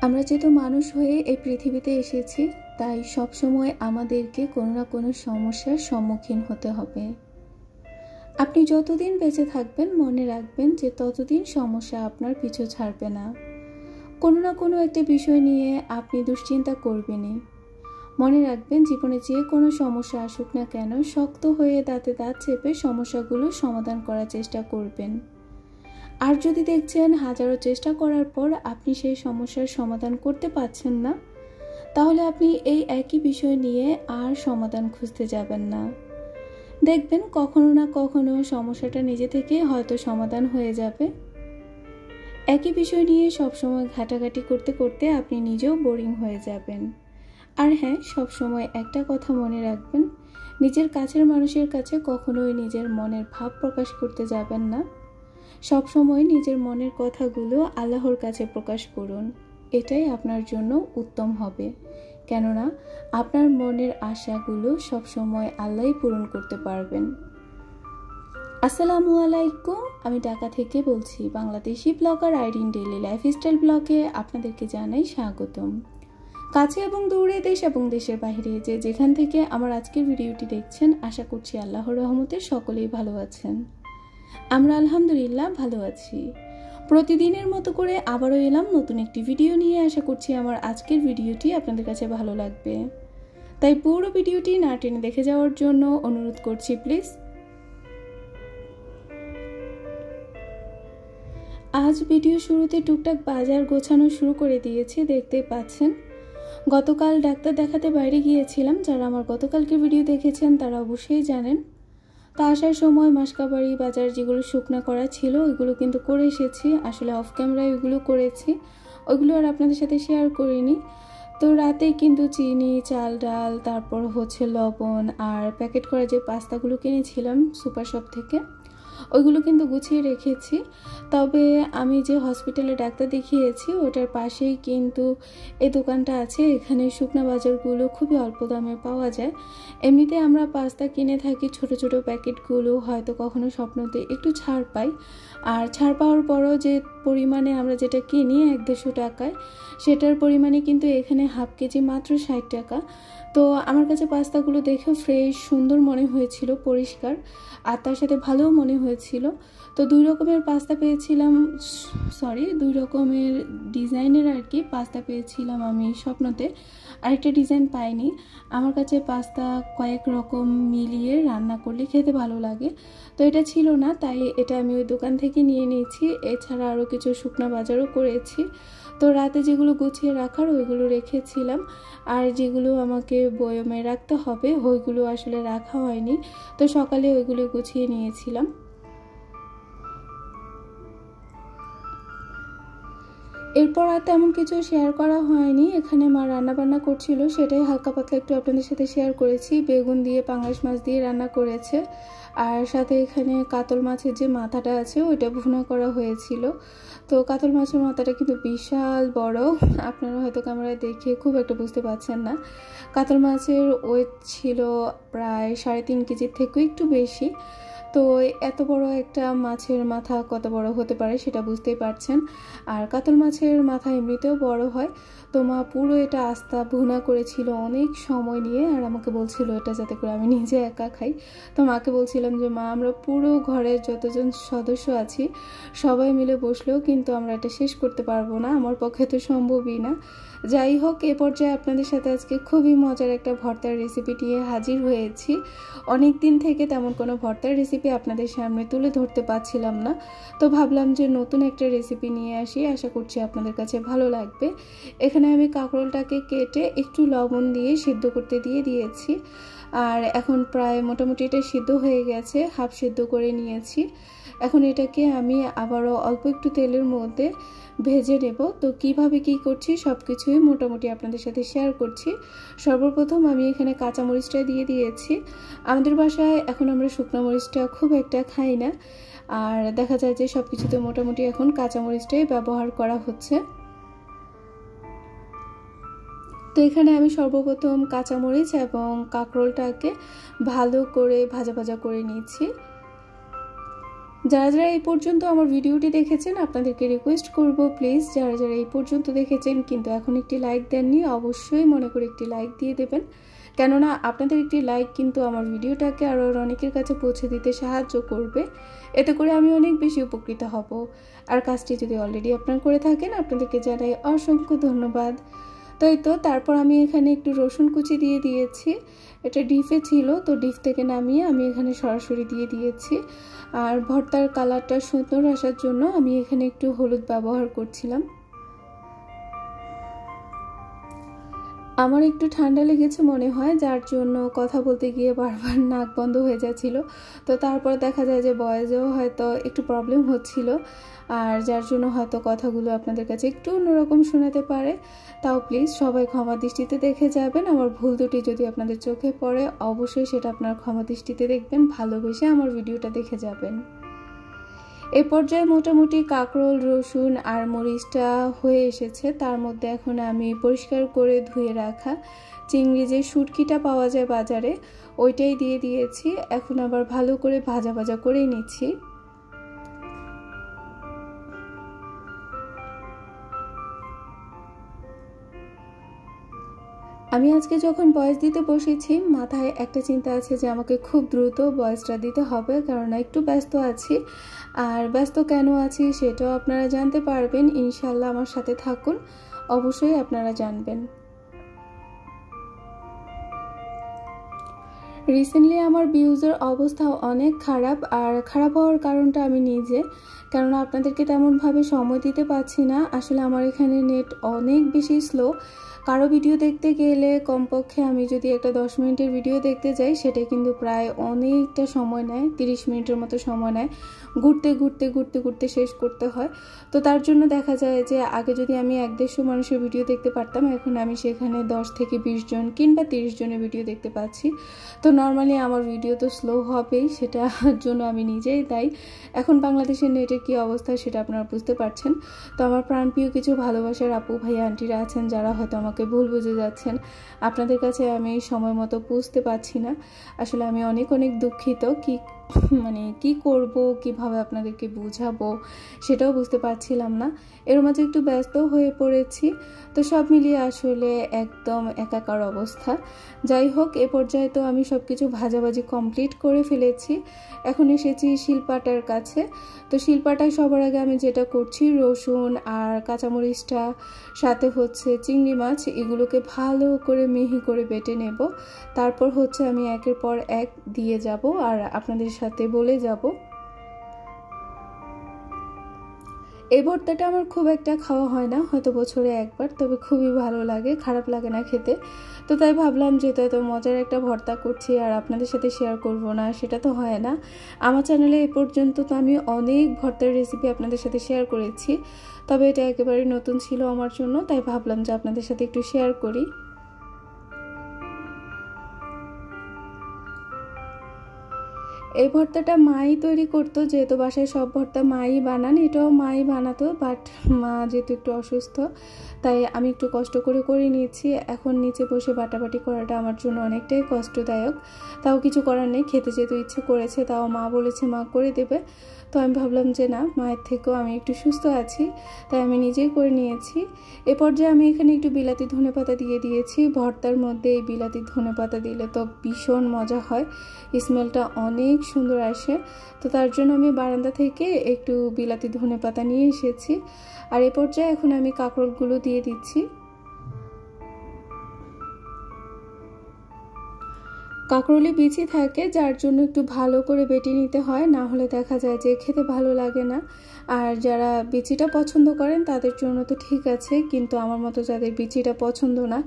আমরা যেহেতু মানুষ হয়ে এই পৃথিবীতে এসেছি, তাই সবসময় আমাদেরকে কোনো না কোনো সমস্যার সম্মুখীন হতে হবে। আপনি যতদিন বেঁচে থাকবেন মনে রাখবেন যে ততদিন সমস্যা আপনার পিছু ছাড়বে না। কোনো না কোনো একটা বিষয় নিয়ে আপনি দুশ্চিন্তা করবেনই। মনে রাখবেন জীবনে যে কোনো সমস্যা আসুক না কেন, শক্ত হয়ে দাঁতে দাঁত চেপে সমস্যাগুলো সমাধান করার চেষ্টা করবেন। আর যদি দেখছেন হাজারো চেষ্টা করার পর আপনি সেই সমস্যার সমাধান করতে পারছেন না, তাহলে আপনি এই একই বিষয় নিয়ে আর সমাধান খুঁজতে যাবেন না। দেখবেন কখনো না কখনো সমস্যাটা নিজে থেকে হয়তো সমাধান হয়ে যাবে। একই বিষয় নিয়ে সবসময় ঘাটাঘাটি করতে করতে আপনি নিজেও বোরিং হয়ে যাবেন। আর হ্যাঁ, সবসময় একটা কথা মনে রাখবেন, নিজের কাছের মানুষের কাছে কখনোই নিজের মনের ভাব প্রকাশ করতে যাবেন না। সবসময় নিজের মনের কথাগুলো আল্লাহর কাছে প্রকাশ করুন, এটাই আপনার জন্য উত্তম হবে। কেননা আপনার মনের আশাগুলো সবসময় আল্লাহই পূরণ করতে পারবেন। আসসালামু আলাইকুম, আমি ঢাকা থেকে বলছি। Bangladeshi blogger Irin daily lifestyle ব্লগে আপনাদেরকে জানাই স্বাগতম। কাছে এবং দূরে, দেশ এবং দেশের বাইরে যে যেখান থেকে আমার আজকের ভিডিওটি দেখছেন, আশা করছি আল্লাহর রহমতে সকলেই ভালো আছেন। আমরা আলহামদুলিল্লাহ ভালো আছি। প্রতিদিনের মতো করে আবারও এলাম নতুন একটি ভিডিও নিয়ে। আশা করছি আমার আজকের ভিডিওটি আপনাদের কাছে ভালো লাগবে, তাই পুরো ভিডিওটি না টেনে দেখে যাওয়ার জন্য অনুরোধ করছি প্লিজ। আজ ভিডিও শুরুতে টুকটাক বাজার গোছানো শুরু করে দিয়েছি, দেখতে পাচ্ছেন। গতকাল ডাক্তার দেখাতে বাইরে গিয়েছিলাম। যারা আমার গতকালকে ভিডিও দেখেছেন তারা অবশ্যই জানেন। তা আসার সময় মাসকাবাড়ি বাজার যেগুলো শুকনা করা ছিল ওইগুলো কিন্তু করে এসেছি। আসলে অফ ক্যামেরায় ওইগুলো করেছি, ওইগুলো আর আপনাদের সাথে শেয়ার করিনি। তো রাতে কিন্তু চিনি, চাল, ডাল, তারপর হচ্ছে লবণ আর প্যাকেট করা যে পাস্তাগুলো কিনেছিলাম সুপার শপ থেকে, ওইগুলো কিন্তু গুছিয়ে রেখেছি। তবে আমি যে হসপিটালে ডাক্তার দেখিয়েছি ওটার পাশেই কিন্তু এই দোকানটা আছে। এখানে শুকনা বাজারগুলো খুবই অল্প দামে পাওয়া যায়। এমনিতে আমরা পাস্তা কিনে থাকি ছোট ছোট প্যাকেটগুলো, হয়তো কখনো স্বপ্নতে একটু ছাড় পাই। আর ছাড় পাওয়ার পরও যে পরিমাণে আমরা যেটা কিনি 1-150 টাকায়, সেটার পরিমাণে কিন্তু এখানে হাফ কেজি মাত্র 60 টাকা। তো আমার কাছে পাস্তাগুলো দেখে ফ্রেশ সুন্দর মনে হয়েছিল, পরিষ্কার, আর তার সাথে ভালোও মনে হয়েছিল। তো 2 রকমের পাস্তা পেয়েছিলাম, 2 রকমের ডিজাইনের আর কি পাস্তা পেয়েছিলাম আমি স্বপ্নতে। আরেকটা ডিজাইন পাইনি। আমার কাছে পাস্তা কয়েক রকম মিলিয়ে রান্না করলে খেতে ভালো লাগে, তো এটা ছিল না, তাই এটা আমি ওই দোকান থেকে নিয়ে নিয়েছি। এছাড়া আরও কিছু শুকনা বাজারও করেছি। তো রাতে যেগুলো গুছিয়ে রাখার ওইগুলো রেখেছিলাম, আর যেগুলো আমাকে বয়মে রাখতে হবে ওইগুলো আসলে রাখা হয়নি। তো সকালে ওইগুলো গুছিয়ে নিয়েছিলাম। এরপর আর তেমন কিছু শেয়ার করা হয়নি। এখানে মা রান্নাবান্না করছিল, সেটাই হালকা পাতলা একটু আপনাদের সাথে শেয়ার করেছি। বেগুন দিয়ে পাঙ্গাস মাছ দিয়ে রান্না করেছে, আর সাথে এখানে কাতল মাছের যে মাথাটা আছে ওইটা ভুনা করা হয়েছিল। তো কাতল মাছের মাথাটা কিন্তু বিশাল বড়, আপনারা হয়তো ক্যামেরায় দেখে খুব একটা বুঝতে পারছেন না। কাতল মাছের ওয়েট ছিল প্রায় 3.5 কেজির থেকেও একটু বেশি। তো এত বড় একটা মাছের মাথা কত বড় হতে পারে সেটা বুঝতেই পারছেন। আর কাতল মাছের মাথা এমনিতেও বড় হয়। তো মা পুরো এটা আস্তা ভুনা করেছিল অনেক সময় নিয়ে, আর আমাকে বলছিল এটা যাতে করে আমি নিজে একা খাই। তো মাকে বলছিলাম যে মা, আমরা পুরো ঘরের যতজন সদস্য আছি সবাই মিলে বসলেও কিন্তু আমরা এটা শেষ করতে পারবো না, আমার পক্ষে তো সম্ভবই না। যাই হোক, এ পর্যায়ে আপনাদের সাথে আজকে খুবই মজার একটা ভর্তার রেসিপি নিয়ে হাজির হয়েছি। অনেক দিন থেকে তেমন কোনো ভর্তার রেসিপি আপনাদের সামনে তুলে ধরতে পারছিলাম না, তো ভাবলাম যে নতুন একটা রেসিপি নিয়ে আসি, আশা করছি আপনাদের কাছে ভালো লাগবে। এখানে আমি কাঁকরোলটাকে কেটে একটু লবণ দিয়ে সিদ্ধ করতে দিয়ে দিয়েছি, আর এখন প্রায় মোটামুটি এটা সিদ্ধ হয়ে গেছে, হাফ সিদ্ধ করে নিয়েছি। এখন এটাকে আমি আবারও অল্প একটু তেলের মধ্যে ভেজে নেব। তো কিভাবে কি করছি সব কিছুই মোটামুটি আপনাদের সাথে শেয়ার করছি। সর্বপ্রথম আমি এখানে কাঁচামরিচটা দিয়ে দিয়েছি। আমাদের বাসায় এখন আমরা শুকনো মরিচটা খুব একটা খাই না, আর দেখা যায় যে সব কিছুতে মোটামুটি এখন কাঁচামরিচটাই ব্যবহার করা হচ্ছে। তো এখানে আমি সর্বপ্রথম কাঁচামরিচ এবং কাঁকরোলটাকে ভালো করে ভাজা ভাজা করে নিয়েছি। যারা যারা এই পর্যন্ত আমার ভিডিওটি দেখেছেন আপনাদেরকে রিকোয়েস্ট করব প্লিজ যারা যারা এই পর্যন্ত দেখেছেন কিন্তু এখন একটি লাইক দেননি অবশ্যই মনে করে একটি লাইক দিয়ে দেবেন, কেননা আপনাদের একটি লাইক কিন্তু আমার ভিডিওটাকে আরও অনেকের কাছে পৌঁছে দিতে সাহায্য করবে, এতে করে আমি অনেক বেশি উপকৃত হব। আর কাজটি যদি অলরেডি আপনারা করে থাকেন আপনাদেরকে জানাই অসংখ্য ধন্যবাদ। তো তারপর আমি এখানে একটু রসুন কুচি দিয়ে দিয়েছি, এটা ডিপে ছিল তো ডিপ থেকে নামিয়ে আমি এখানে সরাসরি দিয়ে দিয়েছি। আর ভর্তার কালারটা সুন্দর আসার জন্য আমি এখানে একটু হলুদ ব্যবহার করছিলাম। আমার একটু ঠান্ডা লেগেছে মনে হয়, যার জন্য কথা বলতে গিয়ে বারবার নাক বন্ধ হয়ে যাচ্ছিল। তো তারপর দেখা যায় যে ভয়েসেও হয়তো একটু প্রবলেম হচ্ছিল, আর যার জন্য হয়তো কথাগুলো আপনাদের কাছে একটু অন্যরকম শোনাতে পারে। তাও প্লিজ সবাই ক্ষমা দৃষ্টিতে দেখে যাবেন। আমার ভুল দুটি যদি আপনাদের চোখে পড়ে অবশ্যই সেটা আপনার ক্ষমা দৃষ্টিতে দেখবেন, ভালোবেসে আমার ভিডিওটা দেখে যাবেন। এই পর্যায়ে মোটামুটি কাঁকরোল, রসুন আর মরিচটা হয়ে এসেছে। তার মধ্যে এখন আমি পরিষ্কার করে ধুয়ে রাখা চিংড়ি যে শুটকিটা পাওয়া যায় বাজারে ওইটাই দিয়ে দিয়েছি। এখন আবার ভালো করে ভাজা ভাজা করে নিচ্ছি। আমি আজকে যখন ভয়েস দিতে বসেছি মাথায় একটা চিন্তা আছে যে আমাকে খুব দ্রুত ভয়েসটা দিতে হবে, কারণ একটু ব্যস্ত আছি। আর ব্যস্ত কেন আছি সেটাও আপনারা জানতে পারবেন, ইনশাল্লাহ আমার সাথে থাকুন, অবশ্যই আপনারা জানবেন। রিসেন্টলি আমার ভিউজের অবস্থা অনেক খারাপ, আর খারাপ হওয়ার কারণটা আমি নিজে, কেননা আপনাদেরকে তেমনভাবে সময় দিতে পারছি না। আসলে আমার এখানে নেট অনেক বেশি স্লো। কারো ভিডিও দেখতে গেলে কমপক্ষে আমি যদি একটা 10 মিনিটের ভিডিও দেখতে যাই সেটা কিন্তু প্রায় অনেকটা সময় নেয়, 30 মিনিটের মতো সময় নেয়, ঘুরতে ঘুরতে ঘুরতে ঘুরতে শেষ করতে হয়। তো তার জন্য দেখা যায় যে আগে যদি আমি 1-150 মানুষের ভিডিও দেখতে পারতাম, এখন আমি সেখানে 10 থেকে 20 জন কিংবা 30 জনের ভিডিও দেখতে পাচ্ছি। তো নর্মালি আমার ভিডিও তো স্লো হবেই, সেটার জন্য আমি নিজেই দায়ী। এখন বাংলাদেশের নেটের কী অবস্থা সেটা আপনারা বুঝতে পারছেন। তো আমার প্রাণপ্রিয় কিছু ভালোবাসার আপু ভাই আন্টিরা আছেন যারা হয়তো আমাকে ভুল বুঝে যাচ্ছেন, আপনাদের কাছে আমি সময় মতো পৌঁছতে পারছি না। আসলে আমি অনেক অনেক দুঃখিত। কি করব, কিভাবে আপনাদেরকে বুঝাবো সেটাও বুঝতে পারছিলাম না। এর মাঝে একটু ব্যস্ত হয়ে পড়েছি, তো সব মিলিয়ে আসলে একদম একাকার অবস্থা। যাই হোক, এ পর্যায়ে তো আমি সব কিছু ভাজাভাজি কমপ্লিট করে ফেলেছি। এখন এসেছি শিলপাটার কাছে। তো শিলপাটায় সবার আগে আমি যেটা করছি, রসুন আর কাঁচামরিচটা সাথে হচ্ছে চিংড়ি মাছ এগুলোকে ভালো করে মিহি করে বেটে নেব। তারপর হচ্ছে আমি একের পর এক দিয়ে যাব আর আপনাদের সাথে বলে যাব। এই ভর্তাটা আমার খুব একটা খাওয়া হয় না, হয়তো বছরে একবার, তবে খুবই ভালো লাগে, খারাপ লাগে না খেতে। তো তাই ভাবলাম যেহেতু এত মজার একটা ভর্তা করছি আর আপনাদের সাথে শেয়ার করব না সেটা তো হয় না। আমার চ্যানেলে এ পর্যন্ত তো আমি অনেক ভর্তার রেসিপি আপনাদের সাথে শেয়ার করেছি, তবে এটা একেবারে নতুন ছিল আমার জন্য, তাই ভাবলাম যে আপনাদের সাথে একটু শেয়ার করি। এই ভর্তাটা মাই তৈরি করতো, যেহেতু বাসায় সব ভর্তা মাই বানান, এটাও মাই বানাতো, বাট মা যেহেতু একটু অসুস্থ তাই আমি একটু কষ্ট করে নিয়েছি। এখন নিচে বসে বাটাবাটি করাটা আমার জন্য অনেকটাই কষ্টদায়ক, তাও কিছু করার নেই, খেতে যেহেতু ইচ্ছে করেছে, তাও মা বলেছে মা করে দেবে। তো আমি ভাবলাম যে না, মায়ের থেকেও আমি একটু সুস্থ আছি, তাই আমি নিজেই করে নিয়েছি। এ পর্যায়ে আমি এখানে একটু বিলাতি ধনেপাতা দিয়ে দিয়েছি। ভর্তার মধ্যে এই বিলাতি ধনেপাতা দিলে তো ভীষণ মজা হয়, স্মেলটা অনেক সুন্দর আসে। তো তার জন্য আমি বারান্দা থেকে একটু বিলাতি ধনেপাতা নিয়ে এসেছি। আর এ পর্যায়ে এখন আমি কাঁকরোলগুলো দিয়ে দিচ্ছি। কাঁকরোলে বিচি থাকে, যার জন্য একটু ভালো করে বেটে নিতে হয়, না হলে দেখা যায় যে খেতে ভালো লাগে না। আর যারা বিচিটা পছন্দ করেন তাদের জন্য তো ঠিক আছে, কিন্তু আমার মতো যাদের বিচিটা পছন্দ না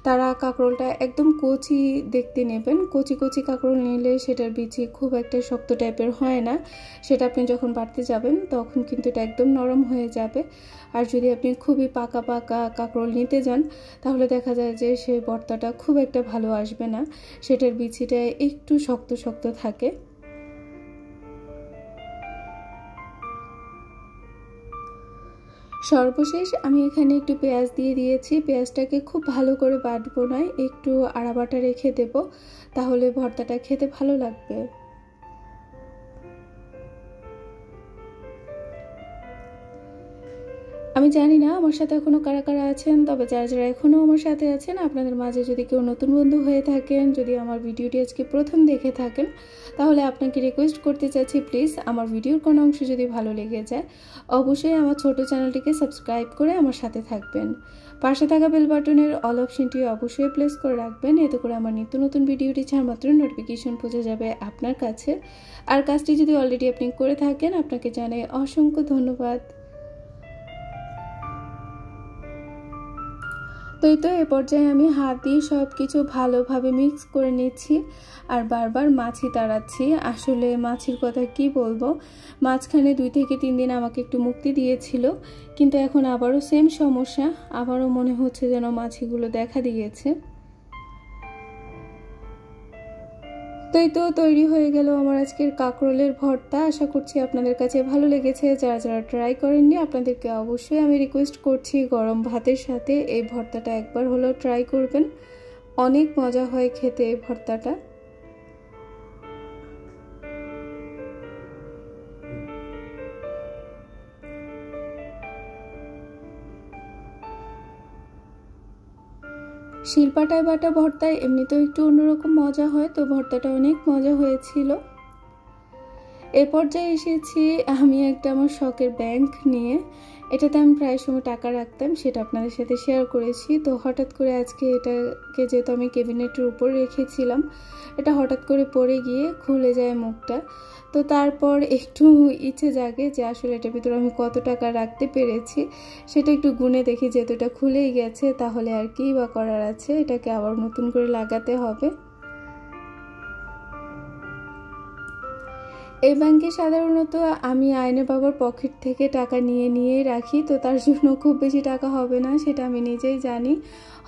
তারা কাঁকরোলটা একদম কচি দেখতে নেবেন। কচি কচি কাঁকরোল নিলে সেটার বিচি খুব একটা শক্ত টাইপের হয় না, সেটা আপনি যখন বাটতে যাবেন তখন কিন্তু এটা একদম নরম হয়ে যাবে। আর যদি আপনি খুবই পাকা পাকা কাঁকরোল নিতে যান তাহলে দেখা যায় যে সেই ভর্তাটা খুব একটা ভালো আসবে না, সেটার বিচিটা একটু শক্ত শক্ত থাকে। সর্বশেষ আমি এখানে একটু পেঁয়াজ দিয়ে দিয়েছি। পেঁয়াজটাকে খুব ভালো করে বাটবো না, একটু আড়াবাটা রেখে দেব, তাহলে ভর্তাটা খেতে ভালো লাগবে। আমি জানি না আমার সাথে এখনও কারা কারা আছেন, তবে যারা যারা এখনও আমার সাথে আছেন, আপনাদের মাঝে যদি কেউ নতুন বন্ধু হয়ে থাকেন, যদি আমার ভিডিওটি আজকে প্রথম দেখে থাকেন, তাহলে আপনাকে রিকোয়েস্ট করতে চাচ্ছি প্লিজ আমার ভিডিওর কোনো অংশ যদি ভালো লেগে যায় অবশ্যই আমার ছোট চ্যানেলটিকে সাবস্ক্রাইব করে আমার সাথে থাকবেন। পাশে থাকা বেল বাটনের অল অপশনটি অবশ্যই প্রেস করে রাখবেন, এতে করে আমার নিত্য নতুন ভিডিওটি ছাড়া মাত্র নোটিফিকেশন পৌঁছে যাবে আপনার কাছে। আর কাজটি যদি অলরেডি আপনি করে থাকেন আপনাকে জানাই অসংখ্য ধন্যবাদ। তো এ পর্যায়ে আমি হাত দিয়ে সব কিছু ভালোভাবে মিক্স করে নিচ্ছি আর বারবার মাছি তাড়াচ্ছি। আসলে মাছির কথা কি বলবো, মাঝখানে 2 থেকে 3 দিন আমাকে একটু মুক্তি দিয়েছিল, কিন্তু এখন আবারও সেম সমস্যা, আবারও মনে হচ্ছে যেন মাছিগুলো দেখা দিয়েছে। তো তৈরি হয়ে গেল আমার আজকের কাঁকরোলের ভর্তা। আশা করছি আপনাদের কাছে ভালো লেগেছে। যারা যারা ট্রাই করেননি আপনাদেরকে অবশ্যই আমি রিকোয়েস্ট করছি গরম ভাতের সাথে এই ভর্তাটা একবার হলেও ট্রাই করবেন, অনেক মজা হয় খেতে এই ভর্তাটা। শিলপাটায় বাটা ভর্তায় এমনিতেও একটু অন্যরকম মজা হয়, তো ভর্তাটা অনেক মজা হয়েছিল। এ পর্যায়ে এসেছি আমি একটা আমার শখের ব্যাংক নিয়ে, এটাতে আমি প্রায় সময় টাকা রাখতাম, সেটা আপনাদের সাথে শেয়ার করেছি। তো হঠাৎ করে আজকে এটাকে যেহেতু আমি ক্যাবিনেটের উপর রেখেছিলাম, এটা হঠাৎ করে পড়ে গিয়ে খুলে যায় মুখটা। তো তারপর একটু ইচ্ছে জাগে যে আসলে এটার ভিতরে আমি কত টাকা রাখতে পেরেছি, সেটা একটু গুনে দেখি, যেহেতু এটা খুলেই গেছে তাহলে আর কি বা করার আছে, এটাকে আবার নতুন করে লাগাতে হবে। এই ব্যাংকে সাধারণত আমি আয়নের বাবার পকেট থেকে টাকা নিয়ে রাখি, তো তার জন্য খুব বেশি টাকা হবে না সেটা আমি নিজেই জানি,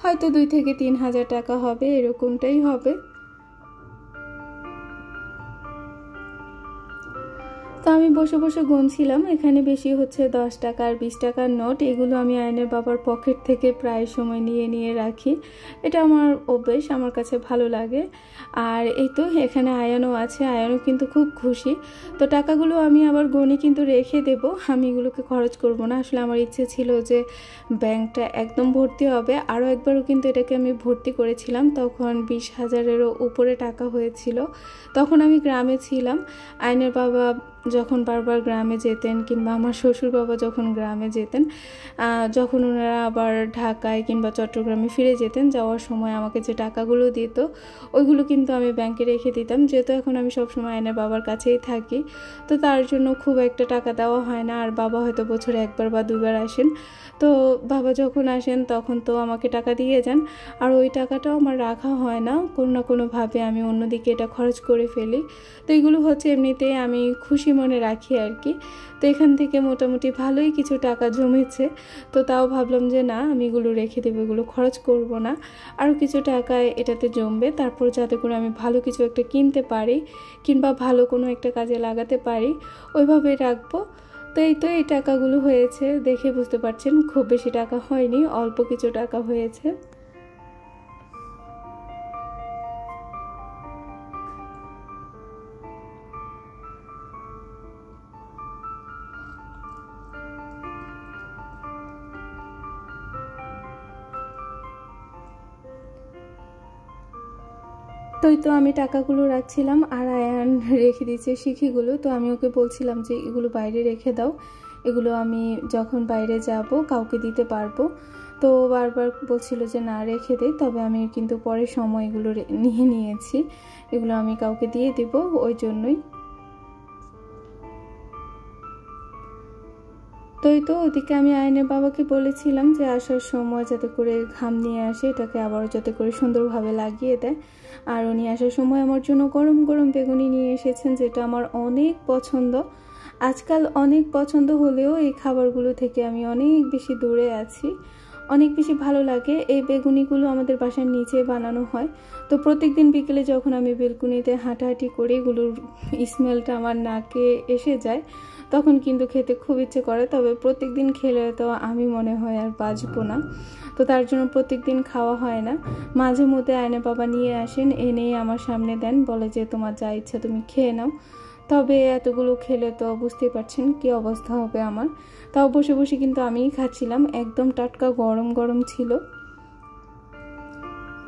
হয়তো 2 থেকে 3 হাজার টাকা হবে, এরকমটাই হবে। তো আমি বসে বসে গুনছিলাম, এখানে বেশি হচ্ছে 10 টাকা আর 20 টাকার নোট, এগুলো আমি আয়নের বাবার পকেট থেকে প্রায় সময় নিয়ে রাখি, এটা আমার অভ্যেস, আমার কাছে ভালো লাগে। আর এই তো এখানে আয়নও আছে, আয়নও কিন্তু খুব খুশি। তো টাকাগুলো আমি আবার গনে কিন্তু রেখে দেব, আমি এগুলোকে খরচ করব না। আসলে আমার ইচ্ছে ছিল যে ব্যাংকটা একদম ভর্তি হবে, আরও একবারও কিন্তু এটাকে আমি ভর্তি করেছিলাম, তখন 20,000-এরও উপরে টাকা হয়েছিল। তখন আমি গ্রামে ছিলাম, আয়নের বাবা যখন বারবার গ্রামে যেতেন, কিংবা আমার শ্বশুর বাবা যখন গ্রামে যেতেন, যখন ওনারা আবার ঢাকায় কিংবা চট্টগ্রামে ফিরে যেতেন, যাওয়ার সময় আমাকে যে টাকাগুলো দিত ওইগুলো কিন্তু আমি ব্যাংকে রেখে দিতাম। যেহেতু এখন আমি সবসময় আয়নের বাবার কাছেই থাকি, তো তার জন্য খুব একটা টাকা দেওয়া হয় না। আর বাবা হয়তো বছরে 1বার বা 2বার আসেন, তো বাবা যখন আসেন তখন তো আমাকে টাকা দিয়ে যান, আর ওই টাকাটাও আমার রাখা হয় না, কোনো না কোনোভাবে আমি অন্যদিকে এটা খরচ করে ফেলি। তো এগুলো হচ্ছে এমনিতেই আমি খুশি মনে রাখি আর কি। তো এখান থেকে মোটামুটি ভালোই কিছু টাকা জমেছে, তো তাও ভাবলাম যে না, আমি এগুলো রেখে দেবো, এগুলো খরচ করব না, আরও কিছু টাকা এটাতে জমবে, তারপর যাতে করে আমি ভালো কিছু একটা কিনতে পারি কিংবা ভালো কোনো একটা কাজে লাগাতে পারি, ওইভাবে রাখবো। তো এই টাকাগুলো হয়েছে, দেখে বুঝতে পারছেন খুব বেশি টাকা হয়নি, অল্প কিছু টাকা হয়েছে। তো আমি টাকাগুলো রাখছিলাম আর আয়ান রেখে দিয়েছে শিখিগুলো। তো আমি ওকে বলছিলাম যে এগুলো বাইরে রেখে দাও, এগুলো আমি যখন বাইরে যাব কাউকে দিতে পারবো। তো বারবার বলছিল যে না রেখে দে, তবে আমি কিন্তু পরে সময় এগুলো নিয়েছি, এগুলো আমি কাউকে দিয়ে দেব, ওই জন্যই। তো ওদিকে আমি আয়নের বাবাকে বলেছিলাম যে আসার সময় যাতে করে ঘাম নিয়ে আসে, এটাকে আবারও যাতে করে সুন্দরভাবে লাগিয়ে দেয়। আর উনি আসার সময় আমার জন্য গরম গরম বেগুনি নিয়ে এসেছেন, যেটা আমার অনেক পছন্দ। আজকাল অনেক পছন্দ হলেও এই খাবারগুলো থেকে আমি অনেক বেশি দূরে আছি, অনেক বেশি ভালো লাগে। এই বেগুনিগুলো আমাদের বাসার নিচে বানানো হয়, তো প্রত্যেকদিন বিকেলে যখন আমি বেলকুনিতে হাঁটাহাঁটি করি, এগুলোর স্মেলটা আমার নাকে এসে যায়, তখন কিন্তু খেতে খুব ইচ্ছে করে। তবে প্রত্যেকদিন খেলে তো আমি মনে হয় আর বাঁচবো না, তো তার জন্য প্রত্যেকদিন খাওয়া হয় না। মাঝে মধ্যে আয়নের বাবা নিয়ে আসেন, এনে আমার সামনে দেন, বলে যে তোমার যা ইচ্ছা তুমি খেয়ে নাও। তবে এতগুলো খেলে তো বুঝতেই পারছেন কি অবস্থা হবে আমার। তাও বসে বসে কিন্তু আমিই খাচ্ছিলাম, একদম টাটকা গরম গরম ছিল।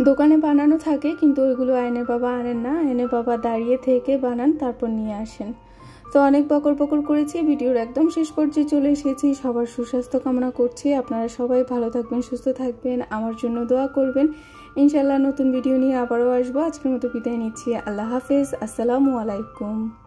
দোকানে বানানো থাকে কিন্তু ওইগুলো আয়নের বাবা আনেন না, আয়নের বাবা দাঁড়িয়ে থেকে বানান তারপর নিয়ে আসেন। তো অনেক বকর বকর করেছি, ভিডিওর একদম শেষ পর্যায়ে চলে এসেছি। সবার সুস্বাস্থ্য কামনা করছি, আপনারা সবাই ভালো থাকবেন, সুস্থ থাকবেন, আমার জন্য দোয়া করবেন। ইনশাল্লাহ নতুন ভিডিও নিয়ে আবারও আসবো। আজকের মতো বিদায় নিচ্ছি, আল্লাহ হাফেজ, আসসালামু আলাইকুম।